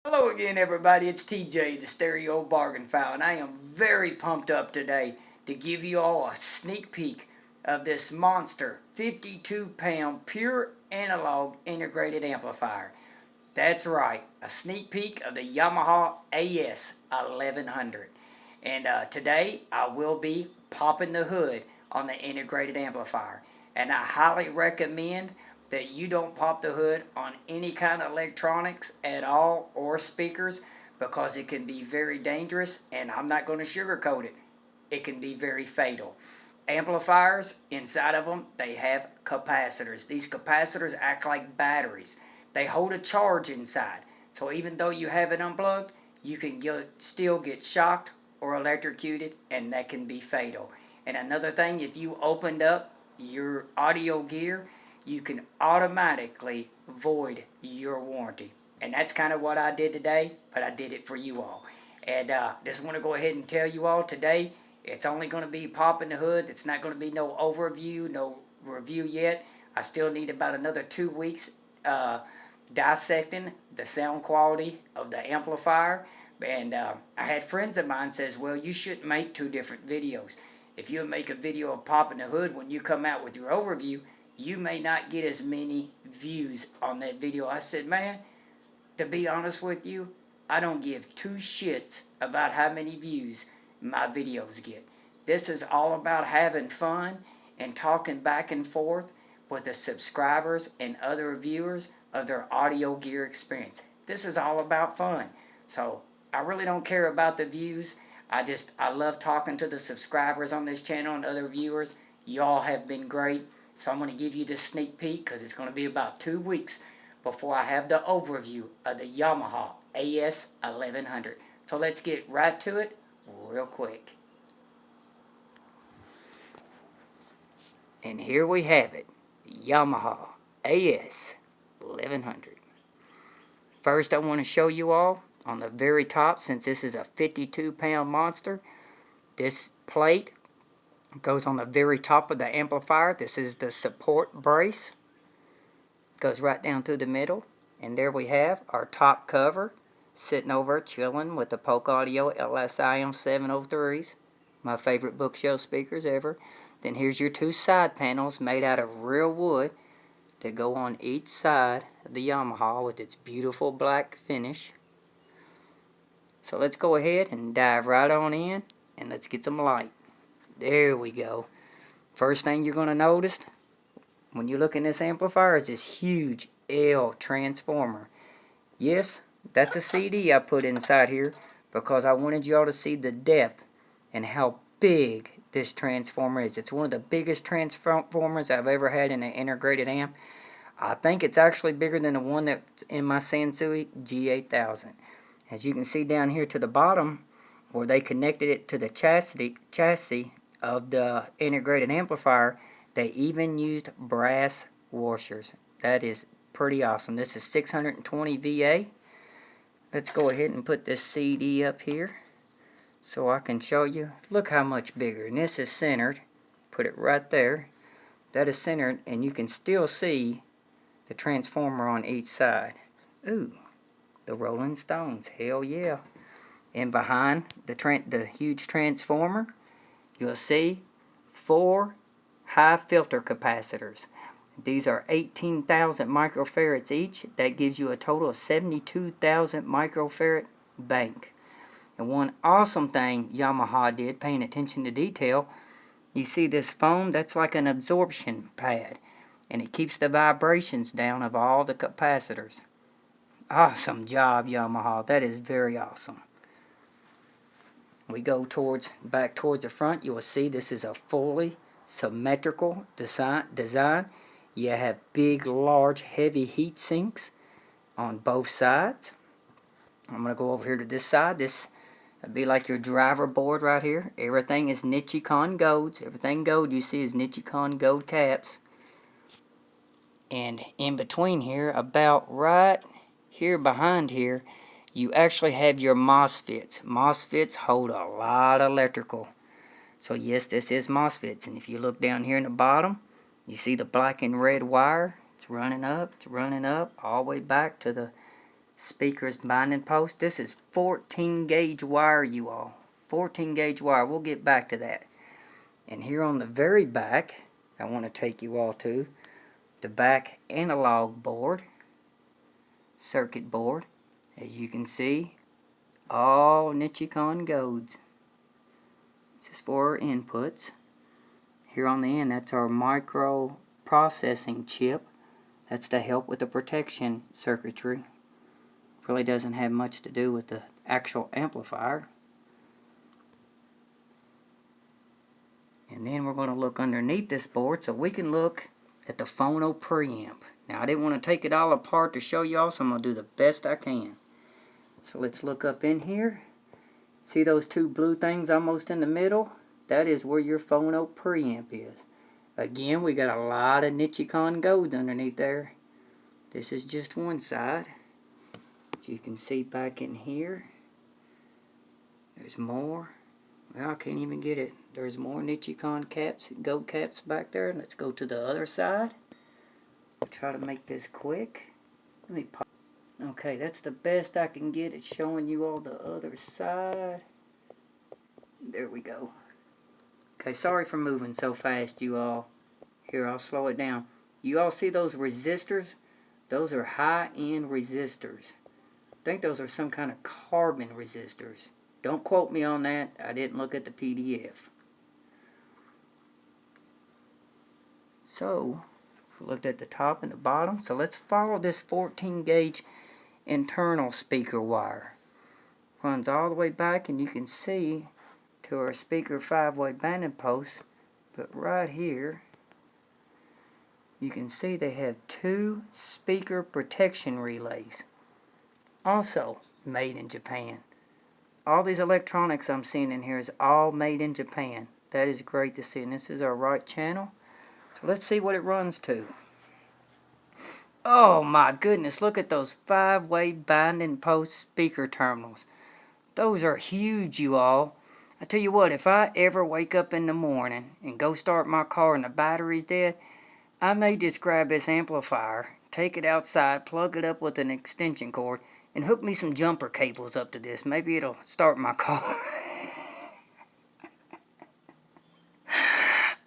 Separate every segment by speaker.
Speaker 1: Hello again, everybody. It's TJ, the Stereo-Bargainphile, and I am very pumped up today to give you all a sneak peek of this monster 52-pound pure analog integrated amplifier. That's right, a sneak peek of the Yamaha AS-1100. And today I will be popping the hood on the integrated amplifier, and I highly recommend that you don't pop the hood on any kind of electronics at all or speakers, because it can be very dangerous, and I'm not going to sugarcoat it. It can be very fatal. Amplifiers, inside of them, they have capacitors. These capacitors act like batteries. They hold a charge inside. So even though you have it unplugged, you can still get shocked or electrocuted, and that can be fatal. And another thing, if you opened up your audio gear, you can automatically void your warranty. And that's kind of what I did today, but I did it for you all. And just want to go ahead and tell you all today, it's only going to be popping the hood. It's not going to be no overview, no review yet. I still need about another 2 weeks dissecting the sound quality of the amplifier. And I had friends of mine says, well, you shouldn't make 2 different videos. If you make a video of popping the hood, when you come out with your overview, you may not get as many views on that video. I said, man, to be honest with you, I don't give 2 shits about how many views my videos get. This is all about having fun and talking back and forth with the subscribers and other viewers of their audio gear experience. This is all about fun. So I really don't care about the views. I love talking to the subscribers on this channel and other viewers. Y'all have been great. So I'm going to give you this sneak peek because it's going to be about 2 weeks before I have the overview of the Yamaha AS-1100. So let's get right to it real quick. And here we have it, Yamaha AS-1100. First I want to show you all on the very top, since this is a 52-pound monster, this plate goes on the very top of the amplifier. This is the support brace. Goes right down through the middle. And there we have our top cover sitting over chilling with the POLK-AUDIO LSIM 703s. My favorite bookshelf speakers ever. Then here's your 2 side panels made out of real wood that go on each side of the Yamaha with its beautiful black finish. So let's go ahead and dive right on in and let's get some light. There we go. First thing you're going to notice when you look in this amplifier is this huge L transformer. Yes, that's a CD I put inside here because I wanted y'all to see the depth and how big this transformer is. It's one of the biggest transformers I've ever had in an integrated amp. I think it's actually bigger than the one that's in my Sansui G8000. As you can see down here to the bottom, where they connected it to the chassis of the integrated amplifier, they even used brass washers. That is pretty awesome. This is 620 VA. Let's go ahead and put this CD up here so I can show you. Look how much bigger. And this is centered. Put it right there. That is centered, and you can still see the transformer on each side. Ooh, the Rolling Stones. Hell yeah. And behind the huge transformer, you'll see 4 high filter capacitors. These are 18,000 microfarads each. That gives you a total of 72,000 microfarad bank. And one awesome thing Yamaha did, paying attention to detail, you see this foam, that's like an absorption pad. And it keeps the vibrations down of all the capacitors. Awesome job, Yamaha. That is very awesome. We go back towards the front. You will see this is a fully symmetrical design. You have big, large, heavy heat sinks on both sides. I'm going to go over here to this side. This would be like your driver board right here. Everything is Nichicon Golds. Everything gold you see is Nichicon Gold caps. And in between here, about right here behind here, you actually have your MOSFETs. MOSFETs hold a lot of electrical. So yes, this is MOSFETs. And if you look down here in the bottom, you see the black and red wire. It's running up, all the way back to the speakers binding post. This is 14 gauge wire, you all. 14 gauge wire. We'll get back to that. And here on the very back, I want to take you all to the back analog board, circuit board. As you can see, all Nichicon goads. This is for our inputs. Here on the end, that's our microprocessing chip. That's to help with the protection circuitry. Really doesn't have much to do with the actual amplifier. And then we're going to look underneath this board so we can look at the phono preamp. Now I didn't want to take it all apart to show y'all, so I'm going to do the best I can. So let's look up in here. See those two blue things almost in the middle? That is where your phono preamp is. Again, we got a lot of Nichicon goads underneath there. This is just one side. As you can see back in here, there's more. Well, I can't even get it. There's more Nichicon caps, goad caps back there. Let's go to the other side. I'll try to make this quick. Let me pop. Okay, that's the best I can get at showing you all the other side. There we go. Okay, sorry for moving so fast, you all. Here, I'll slow it down. You all see those resistors? Those are high-end resistors. I think those are some kind of carbon resistors. Don't quote me on that. I didn't look at the PDF. So, we looked at the top and the bottom. So let's follow this 14 gauge internal speaker wire. Runs all the way back, and you can see to our speaker 5-way banding post. But right here, you can see they have two speaker protection relays. Also made in Japan. All these electronics I'm seeing in here is all made in Japan. That is great to see. And this is our right channel. So let's see what it runs to. Oh my goodness, look at those 5-way binding post speaker terminals. Those are huge, you all. I tell you what, if I ever wake up in the morning and go start my car and the battery's dead, I may just grab this amplifier, take it outside, plug it up with an extension cord, and hook me some jumper cables up to this. Maybe it'll start my car.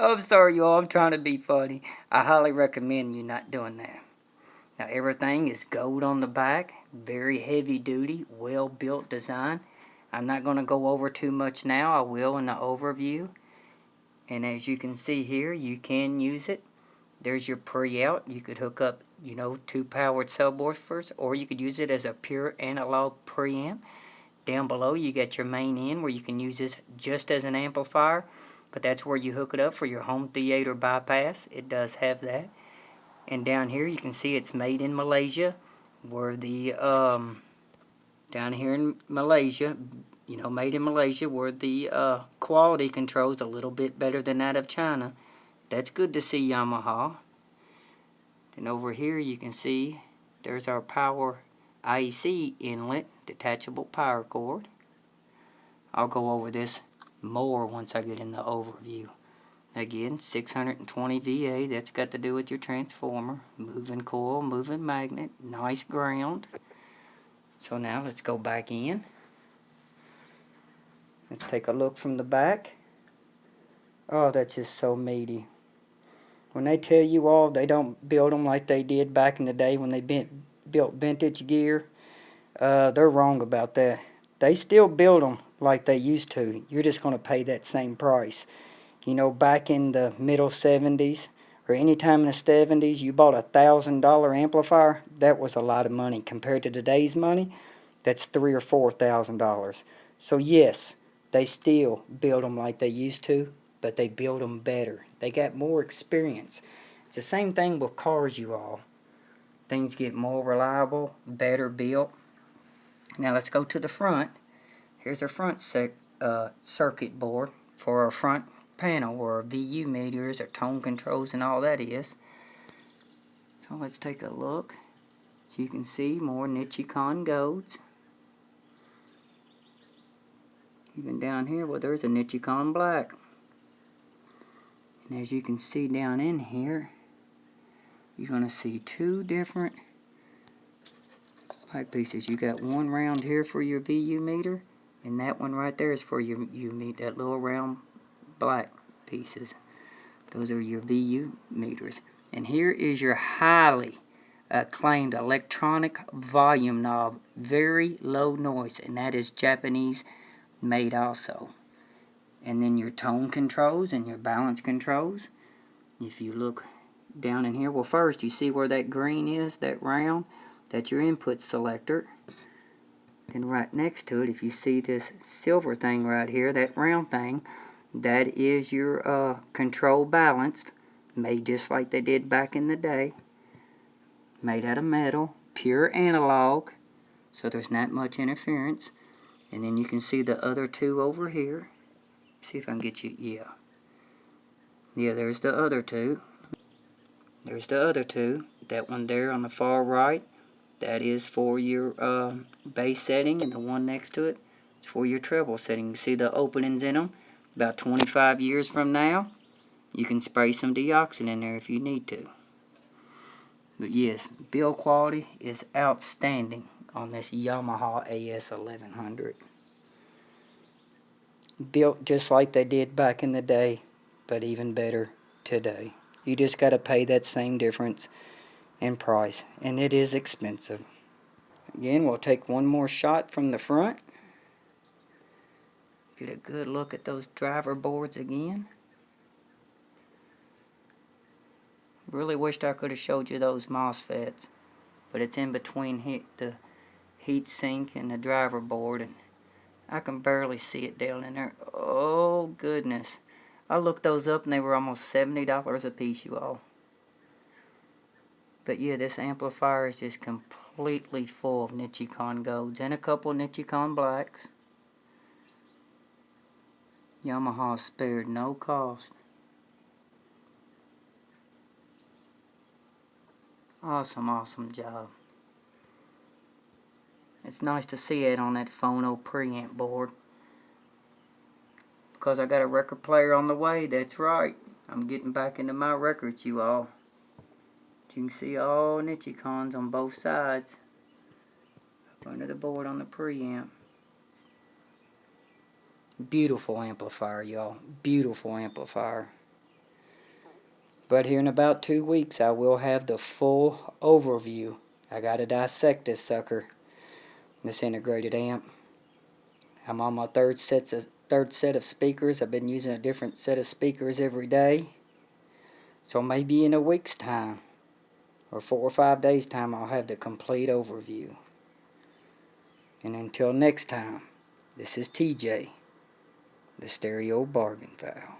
Speaker 1: I'm sorry, you all. I'm trying to be funny. I highly recommend you not doing that. Now, everything is gold on the back. Very heavy duty, well built design. I'm not going to go over too much now. I will in the overview. And as you can see here, you can use it. There's your pre-out. You could hook up, you know, 2 powered subwoofers, or you could use it as a pure analog preamp. Down below, you got your main end where you can use this just as an amplifier, but that's where you hook it up for your home theater bypass. It does have that. And down here, you can see it's made in Malaysia, where the down here in Malaysia, you know, made in Malaysia, where the quality control is a little bit better than that of China. That's good to see, Yamaha. Then over here you can see there's our power IEC inlet, detachable power cord. I'll go over this more once I get in the overview. Again, 620 VA, that's got to do with your transformer. Moving coil, moving magnet, nice ground. So now let's go back in. Let's take a look from the back. Oh, that's just so meaty. When they tell you all they don't build them like they did back in the day when they built vintage gear, they're wrong about that. They still build them like they used to. You're just going to pay that same price. You know, back in the middle 70s or any time in the 70s, you bought a $1,000 amplifier. That was a lot of money. Compared to today's money, that's $3,000 or $4,000. So yes, they still build them like they used to, but they build them better. They got more experience. It's the same thing with cars, you all. Things get more reliable, better built. Now let's go to the front. Here's our front circuit board for our front panel where our VU meters, our tone controls, and all that is. So let's take a look. So you can see more Nichicon goads. Even down here, well, there's a Nichicon black. And as you can see down in here, you're going to see two different black pieces. You got one round here for your VU meter, and that one right there is for your U meter, that little round black pieces. Those are your VU meters. And here is your highly acclaimed electronic volume knob, very low noise, and that is Japanese made also. And then your tone controls and your balance controls. If you look down in here, well, first you see where that green is, that round, that's your input selector. Then right next to it, if you see this silver thing right here, that round thing, that is your control balanced, made just like they did back in the day. Made out of metal, pure analog, so there's not much interference. And then you can see the other two over here. See if I can get you, yeah, there's the other two. There's the other two. That one there on the far right, that is for your bass setting, and the one next to it is for your treble setting. You see the openings in them? About 25 years from now, you can spray some deoxin in there if you need to. But yes, build quality is outstanding on this Yamaha AS-1100. Built just like they did back in the day, but even better today. You just got to pay that same difference in price, and it is expensive. Again, we'll take one more shot from the front. Get a good look at those driver boards again. Really wished I could have showed you those MOSFETs, but it's in between the heat sink and the driver board, and I can barely see it down in there. Oh goodness, I looked those up and they were almost $70 a piece, you all. But yeah, this amplifier is just completely full of Nichicon golds and a couple Nichicon blacks. Yamaha spared no cost. Awesome, awesome job. It's nice to see it on that phono preamp board. Because I got a record player on the way, that's right. I'm getting back into my records, you all. You can see all Nichicons on both sides. Up under the board on the preamp. Beautiful amplifier, y'all. Beautiful amplifier. But here in about 2 weeks, I will have the full overview. I got to dissect this sucker, this integrated amp. I'm on my third set of speakers. I've been using a different set of speakers every day. So maybe in a week's time, or 4 or 5 days' time, I'll have the complete overview. And until next time, this is TJ, the Stereo-Bargainphile.